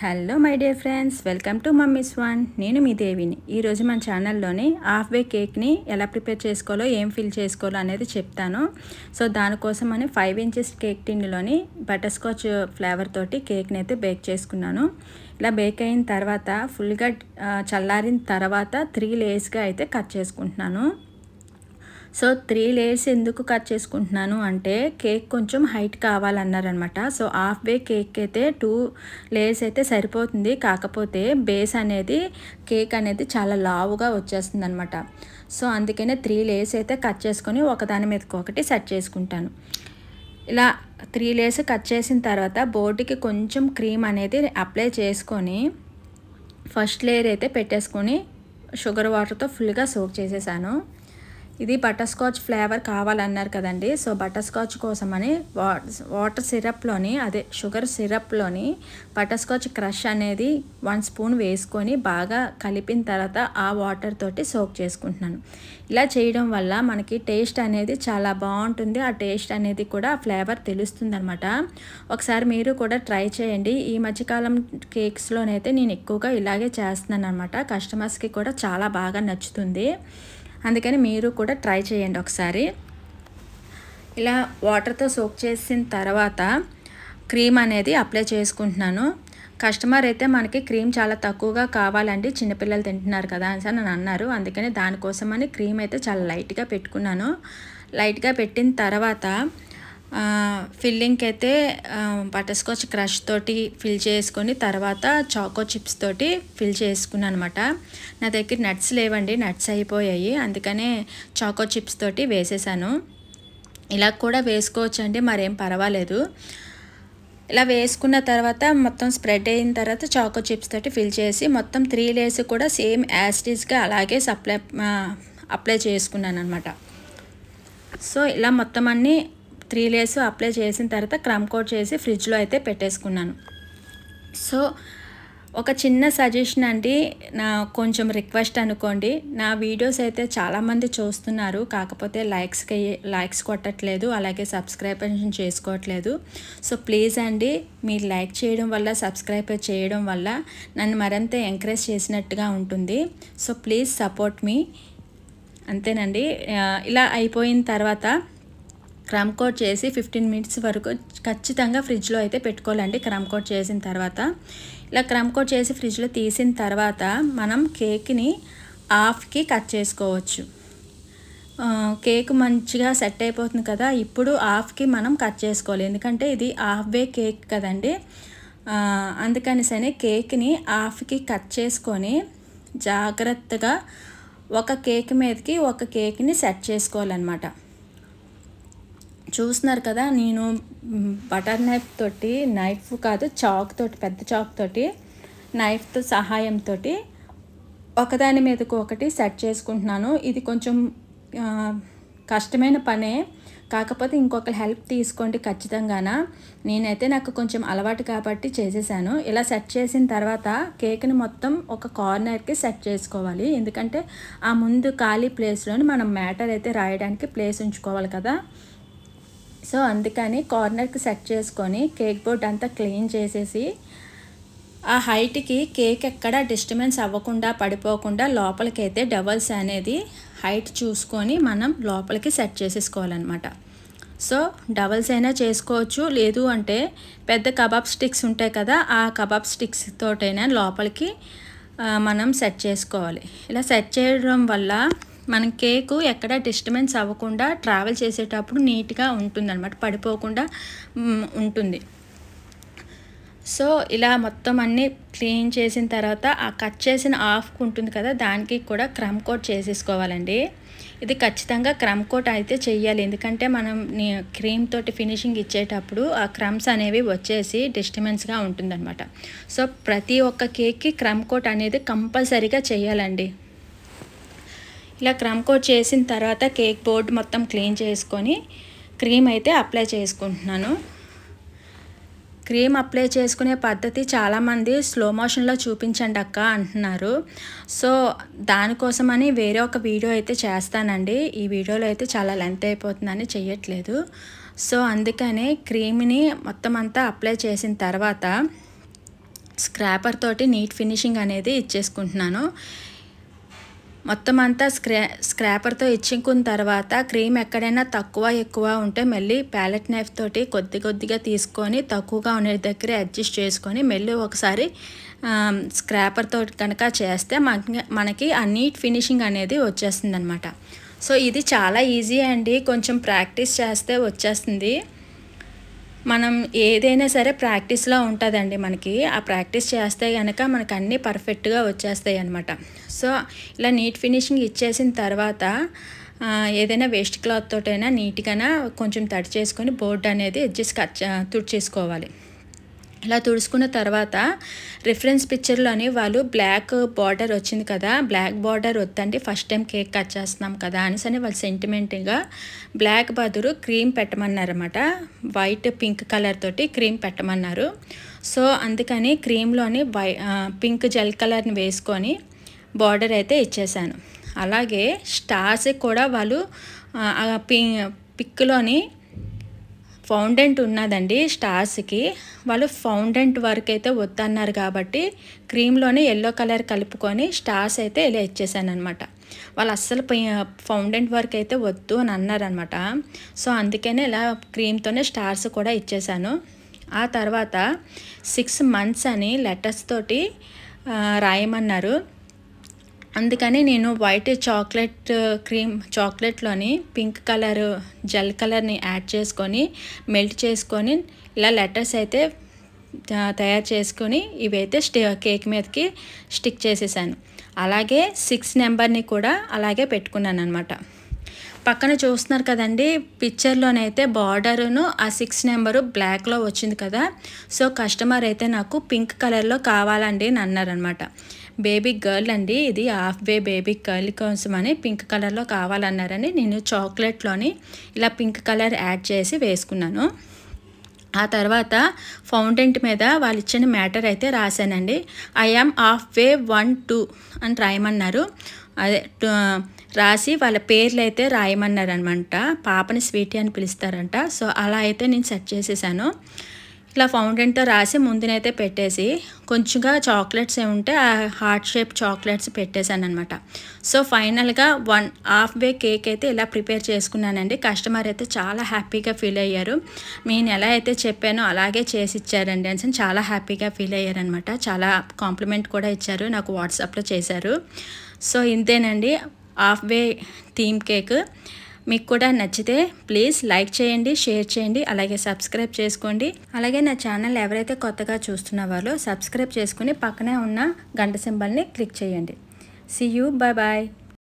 Hello my dear friends, welcome to mummies one. నేను మీ దేవిని. ఈరోజు మన ఛానల్లోని హాఫ్ వే కేక్ని ఎలా ప్రిపేర్ చేసుకోవాలో, ఏం ఫిల్ చేసుకోవాలో అనేది చెప్తాను. సో దానికోసం అని 5 ఇంచెస్ కేక్ టిన్లోని బటర్ స్కాచ్ ఫ్లేవర్ తోటి కేక్ని అయితే బేక్ చేసుకున్నాను. ఇలా బేక్ అయిన తర్వాత ఫుల్గా చల్లారిన తర్వాత 3 లేయర్స్గా అయితే కట్ చేసుకుంటున్నాను. సో 3 లేయర్స్ ఎందుకు కట్ చేసుకుంటున్నాను అంటే కేక్ కొంచెం హైట్ కావాలన్నారనమాట. సో హాఫ్ వే కేక్ అయితే 2 లేయర్స్ అయితే సరిపోతుంది. కాకపోతే బేస్ అనేది కేక్ అనేది చాలా లావుగా వచ్చేస్తుంది అనమాట. సో అందుకనే 3 లేయర్స్ అయితే కట్ చేసుకొని ఒకదాని మీదకి ఒకటి సెట్ చేసుకుంటాను. ఇలా 3 లేయర్స్ కట్ చేసిన తర్వాత బోర్డుకి కొంచెం క్రీమ్ అనేది అప్లై చేసుకొని ఫస్ట్ లేయర్ అయితే పెట్టేసుకొని షుగర్ వాటర్తో ఫుల్గా సోక్ చేసేసాను. ఇది బటర్ స్కాచ్ ఫ్లేవర్ కావాలన్నారు కదండి. సో బటర్ స్కాచ్ కోసమని వాటర్ సిరప్లోని షుగర్ సిరప్లోని బటర్ స్కాచ్ క్రష్ అనేది 1 స్పూన్ వేసుకొని బాగా కలిపిన తర్వాత ఆ వాటర్ తోటి సోక్ చేసుకుంటున్నాను. ఇలా చేయడం వల్ల మనకి టేస్ట్ అనేది చాలా బాగుంటుంది. ఆ టేస్ట్ అనేది కూడా ఆ ఫ్లేవర్ తెలుస్తుంది అనమాట. ఒకసారి మీరు కూడా ట్రై చేయండి. ఈ మధ్యకాలం కేక్స్లోనైతే నేను ఎక్కువగా ఇలాగే చేస్తున్నాను అనమాట. కస్టమర్స్కి కూడా చాలా బాగా నచ్చుతుంది. అందుకని మీరు కూడా ట్రై చేయండి ఒకసారి. ఇలా వాటర్తో సోక్ చేసిన తర్వాత క్రీమ్ అనేది అప్లై చేసుకుంటున్నాను. కస్టమర్ అయితే మనకి క్రీమ్ చాలా తక్కువగా కావాలండి, చిన్నపిల్లలు తింటున్నారు కదా అని నన్ను అన్నారు. అందుకని దానికోసమని క్రీమ్ అయితే చాలా లైట్గా పెట్టుకున్నాను. లైట్గా పెట్టిన తర్వాత ఫిల్లింగ్కి అయితే బటర్ స్కాచ్ క్రష్ తోటి ఫిల్ చేసుకొని తర్వాత చాకో చిప్స్ తోటి ఫిల్ చేసుకున్నాను అనమాట. నా దగ్గర నట్స్ లేవండి, నట్స్ అయిపోయాయి. అందుకనే చాకో చిప్స్ తోటి వేసేసాను. ఇలా కూడా వేసుకోవచ్చండి, మరేం పర్వాలేదు. ఇలా వేసుకున్న తర్వాత మొత్తం స్ప్రెడ్ అయిన తర్వాత చాకో చిప్స్ తోటి ఫిల్ చేసి మొత్తం 3 లేయర్స్ కూడా సేమ్ యాస్టీస్గా అలాగే అప్లై చేసుకున్నాను అనమాట. సో ఇలా మొత్తం అన్నీ 3 లేయర్స్ అప్లై చేసిన తర్వాత క్రమ్ కోట్ చేసి ఫ్రిడ్జ్లో అయితే పెట్టేసుకున్నాను. సో ఒక చిన్న సజెషన్ అండి, నా కొంచెం రిక్వెస్ట్ అనుకోండి. నా వీడియోస్ అయితే చాలామంది చూస్తున్నారు, కాకపోతే లైక్స్ కొట్టట్లేదు, అలాగే సబ్స్క్రైబ్ చేసుకోవట్లేదు. సో ప్లీజ్ అండి, మీరు లైక్ చేయడం వల్ల, సబ్స్క్రైబ్ చేయడం వల్ల నన్ను మరింత ఎంకరేజ్ చేసినట్టుగా ఉంటుంది. సో ప్లీజ్ సపోర్ట్ మీ. అంతేనండి. ఇలా అయిపోయిన తర్వాత క్రమ్ కోట్ చేసి 15 మినిట్స్ వరకు ఖచ్చితంగా ఫ్రిడ్జ్లో అయితే పెట్టుకోవాలండి. క్రమ్ కోట్ చేసిన తర్వాత ఇలా క్రమ్ కోట్ చేసి ఫ్రిడ్జ్లో తీసిన తర్వాత మనం కేక్ని హాఫ్కి కట్ చేసుకోవచ్చు. కేక్ మంచిగా సెట్ అయిపోతుంది కదా, ఇప్పుడు హాఫ్కి మనం కట్ చేసుకోవాలి. ఎందుకంటే ఇది హాఫ్ వే కేక్ కదండి. అందుకనిసని కేక్ని హాఫ్కి కట్ చేసుకొని జాగ్రత్తగా ఒక కేక్ మీదకి ఒక కేక్ని సెట్ చేసుకోవాలన్నమాట. చూస్తున్నారు కదా, నేను బటర్ నైఫ్ తోటి, నైఫ్ కాదు చాక్ తోటి, పెద్ద చాక్ తోటి నైఫ్తో సహాయంతో ఒకదాని మీదకు ఒకటి సెట్ చేసుకుంటున్నాను. ఇది కొంచెం కష్టమైన పనే, కాకపోతే ఇంకొకరి హెల్ప్ తీసుకోండి ఖచ్చితంగానా. నేనైతే నాకు కొంచెం అలవాటు కాబట్టి చేసేసాను. ఇలా సెట్ చేసిన తర్వాత కేక్ని మొత్తం ఒక కార్నర్కి సెట్ చేసుకోవాలి. ఎందుకంటే ఆ ముందు ఖాళీ ప్లేస్లోని మనం మ్యాటర్ అయితే రాయడానికి ప్లేస్ ఉంచుకోవాలి కదా. సో అందుకని కార్నర్కి సెట్ చేసుకొని కేక్ బోర్డ్ అంతా క్లీన్ చేసేసి ఆ హైట్కి కేక్ ఎక్కడ డిస్టర్బెన్స్ అవ్వకుండా, పడిపోకుండా లోపలికి అయితే డబల్స్ అనేది హైట్ చూసుకొని మనం లోపలికి సెట్ చేసేసుకోవాలన్నమాట. సో డబల్స్ అయినా చేసుకోవచ్చు, లేదు అంటే పెద్ద కబాబ్ స్టిక్స్ ఉంటాయి కదా, ఆ కబాబ్ స్టిక్స్ తోటైనా లోపలికి మనం సెట్ చేసుకోవాలి. ఇలా సెట్ చేయడం వల్ల మన కేకు ఎక్కడ డిస్టర్బెన్స్ అవ్వకుండా ట్రావెల్ చేసేటప్పుడు నీట్గా ఉంటుందన్నమాట, పడిపోకుండా ఉంటుంది. సో ఇలా మొత్తం అన్నీ క్లీన్ చేసిన తర్వాత ఆ కట్ చేసిన హాఫ్కి ఉంటుంది కదా, దానికి కూడా క్రమ్ కోట్ చేసేసుకోవాలండి. ఇది ఖచ్చితంగా క్రమ్ కోట్ అయితే చెయ్యాలి, ఎందుకంటే మనం క్రీమ్ తోటి ఫినిషింగ్ ఇచ్చేటప్పుడు ఆ క్రమ్స్ అనేవి వచ్చేసి డిస్టర్బెన్స్గా ఉంటుందన్నమాట. సో ప్రతి ఒక్క కేక్కి క్రమ్ కోట్ అనేది కంపల్సరీగా చేయాలండి. ఇలా క్రమ్ కోట్ చేసిన తర్వాత కేక్ బోర్డ్ మొత్తం క్లీన్ చేసుకొని క్రీమ్ అయితే అప్లై చేసుకుంటున్నాను. క్రీమ్ అప్లై చేసుకునే పద్ధతి చాలామంది స్లో మోషన్లో చూపించండి అక్క అంటున్నారు. సో దానికోసమని వేరే ఒక వీడియో అయితే చేస్తానండి. ఈ వీడియోలో అయితే చాలా లెంత్ అయిపోతుందని చెయ్యట్లేదు. సో అందుకనే క్రీమ్ని మొత్తం అంతా అప్లై చేసిన తర్వాత స్క్రాపర్ తోటి నీట్ ఫినిషింగ్ అనేది ఇచ్చేసుకుంటున్నాను. మొత్తం అంతా స్క్రాపర్తో ఇచ్చుకున్న తర్వాత క్రీమ్ ఎక్కడైనా తక్కువ ఎక్కువ ఉంటే మళ్ళీ ప్యాలెట్ నైఫ్ తోటి కొద్దిగా తీసుకొని తక్కువగా ఉండే దగ్గర అడ్జస్ట్ చేసుకొని మళ్ళీ ఒకసారి స్క్రాపర్తో కనుక చేస్తే మనకి ఆ నీట్ ఫినిషింగ్ అనేది వచ్చేస్తుంది అనమాట. సో ఇది చాలా ఈజీ అండి, కొంచెం ప్రాక్టీస్ చేస్తే వచ్చేస్తుంది. మనం ఏదైనా సరే ప్రాక్టీస్లో ఉంటుందండి మనకి. ఆ ప్రాక్టీస్ చేస్తే కనుక మనకు అన్నీ పర్ఫెక్ట్గా వచ్చేస్తాయి అన్నమాట. సో ఇలా నీట్ ఫినిషింగ్ ఇచ్చేసిన తర్వాత ఏదైనా వేస్ట్ క్లాత్ తోటైనా నీట్గా కొంచెం తడి చేసుకొని బోర్డు అనేది ఎడ్జెస్ తుడిచేసుకోవాలి. ఇలా తుడుచుకున్న తర్వాత రిఫరెన్స్ పిక్చర్లోని వాళ్ళు బ్లాక్ బార్డర్ వచ్చింది కదా, బ్లాక్ బార్డర్ వద్దండి ఫస్ట్ టైం కేక్ కట్ చేస్తున్నాం కదా అనేసి వాళ్ళు సెంటిమెంట్గా బ్లాక్ బదులు క్రీమ్ పెట్టమన్నారన్నమాట. వైట్ పింక్ కలర్ తోటి క్రీమ్ పెట్టమన్నారు. సో అందుకని క్రీమ్లోని పింక్ జెల్ కలర్ని వేసుకొని బార్డర్ అయితే ఇచ్చేసాను. అలాగే స్టార్స్ కూడా వాళ్ళు పిక్లోని ఫౌండెంట్ ఉన్నదండి, స్టార్స్కి వాళ్ళు ఫౌండెంట్ వర్క్ అయితే వద్దన్నారు కాబట్టి క్రీమ్లోనే ఎల్లో కలర్ కలుపుకొని స్టార్స్ అయితే ఇలా ఇచ్చేసాను అనమాట. వాళ్ళు అస్సలు ఫౌండెంట్ వర్క్ అయితే వద్దు అని అన్నారనమాట. సో అందుకనే ఇలా క్రీమ్తోనే స్టార్స్ కూడా ఇచ్చేసాను. ఆ తర్వాత 6 months అని లెటర్స్ తోటి రాయమన్నారు. అందుకని నేను వైట్ చాక్లెట్లోని పింక్ కలర్ జెల్ కలర్ని యాడ్ చేసుకొని మెల్ట్ చేసుకొని ఇలా లెటర్స్ అయితే తయారు చేసుకొని ఇవైతే కేక్ మీదకి స్టిక్ చేసేసాను. అలాగే 6 నెంబర్ని కూడా అలాగే పెట్టుకున్నాను అనమాట. పక్కన చూస్తున్నారు కదండి పిక్చర్లోనైతే బార్డరును ఆ 6 నెంబరు బ్లాక్లో వచ్చింది కదా. సో కస్టమర్ అయితే నాకు పింక్ కలర్లో కావాలండి అని అన్నారనమాట. బేబీ గర్ల్ అండి, ఇది హాఫ్ వే బేబీ గర్ల్ కోసమని పింక్ కలర్లో కావాలన్నారని నేను చాక్లెట్లోని ఇలా పింక్ కలర్ యాడ్ చేసి వేసుకున్నాను. ఆ తర్వాత ఫౌండెంట్ మీద వాళ్ళు ఇచ్చిన మ్యాటర్ అయితే రాశానండి. ఐ యామ్ హాఫ్ వే 1 2 అని రాయమన్నారు. అదే రాసి వాళ్ళ పేర్లు అయితే రాయమన్నారు అనమాట. పాపని స్వీటీ అని పిలుస్తారంట. సో అలా అయితే నేను సెట్ చేసేసాను. ఇలా ఫౌండెంట్తో రాసి ముందునైతే పెట్టేసి కొంచెంగా చాక్లెట్స్ ఏముంటే ఆ హార్ట్ షేప్ చాక్లెట్స్ పెట్టేశాను అనమాట. సో ఫైనల్గా 1/2 వే కేక్ అయితే ఇలా ప్రిపేర్ చేసుకున్నానండి. కస్టమర్ అయితే చాలా హ్యాపీగా ఫీల్ అయ్యారు. నేను ఎలా అయితే చెప్పానో అలాగే చేసి ఇచ్చారండి అని చాలా హ్యాపీగా ఫీల్ అయ్యారనమాట. చాలా కాంప్లిమెంట్ కూడా ఇచ్చారు, నాకు వాట్సాప్లో చేశారు. సో ఇంతేనండి హాఫ్ వే థీమ్ కేక్. మీకు కూడా నచ్చితే ప్లీజ్ లైక్ చేయండి, షేర్ చేయండి, అలాగే సబ్స్క్రైబ్ చేసుకోండి. అలాగే నా ఛానల్ ఎవరైతే కొత్తగా చూస్తున్న వాళ్ళు సబ్స్క్రైబ్ చేసుకుని పక్కనే ఉన్న గంట సింబల్ని క్లిక్ చేయండి. See you, bye bye.